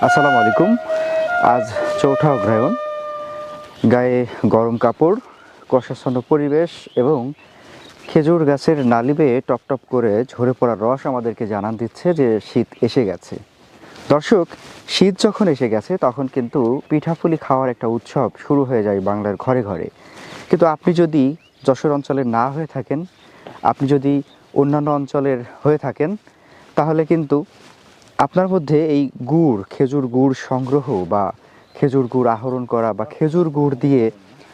আসসালামু আলাইকুম। আজ চৌঠা অগ্রহায়ণ, গায়ে গরম কাপড়, কুয়াশাচ্ছন্ন পরিবেশ এবং খেজুর গাছের নালি বেয়ে টপ টপ করে ঝরে পড়া রস আমাদেরকে জানান দিচ্ছে যে শীত এসে গেছে। দর্শক, শীত যখন এসে গেছে তখন কিন্তু পিঠাপুলি খাওয়ার একটা উৎসব শুরু হয়ে যায় বাংলার ঘরে ঘরে। কিন্তু আপনি যদি যশোর অঞ্চলের না হয়ে থাকেন, আপনি যদি অন্যান্য অঞ্চলের হয়ে থাকেন, তাহলে কিন্তু আপনার মধ্যে এই গুড়, খেজুর গুড় সংগ্রহ বা খেজুর গুড় আহরণ করা বা খেজুর গুড় দিয়ে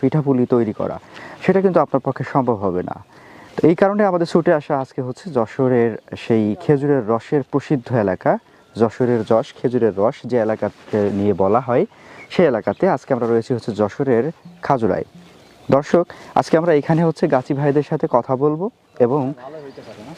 পিঠাপুলি তৈরি করা, সেটা কিন্তু আপনার পক্ষে সম্ভব হবে না। তো এই কারণে আমাদের ছুটে আসা আজকে হচ্ছে যশোরের সেই খেজুরের রসের প্রসিদ্ধ এলাকা, যশোরের যশ খেজুরের রস যে এলাকাতে নিয়ে বলা হয়, সেই এলাকাতে আজকে আমরা রয়েছি হচ্ছে যশোরের খাজুরায়। দর্শক, আজকে আমরা এখানে হচ্ছে গাছি ভাইদের সাথে কথা বলবো এবং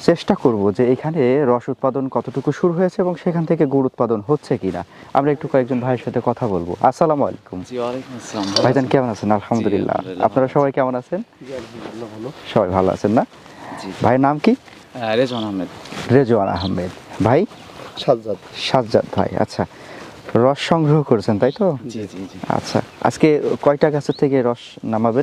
চেষ্টা করব যে এখানে রস উৎপাদন কতটুকু শুরু হয়েছে এবং সেখান থেকে গুড় উৎপাদন হচ্ছে কিনা। আমরা একটু কয়েকজন ভাইয়ের সাথে কথা বলবো। আসসালামু আলাইকুম। জি, ওয়ালাইকুম আসসালাম। ভাইজান কেমন আছেন? আলহামদুলিল্লাহ। আপনারা সবাই কেমন আছেন? সবাই ভালো আছেন না? জি, ভাইয়ের নাম কি? রেজওয়ান আহমেদ। রেজওয়ান আহমেদ। ভাই? সাজ্জাদ। সাজ্জাদ ভাই। আচ্ছা, রস সংগ্রহ করেছেন তাই তো? জি জি জি। আচ্ছা, আজকে কয়টা গাছের থেকে রস নামাবেন?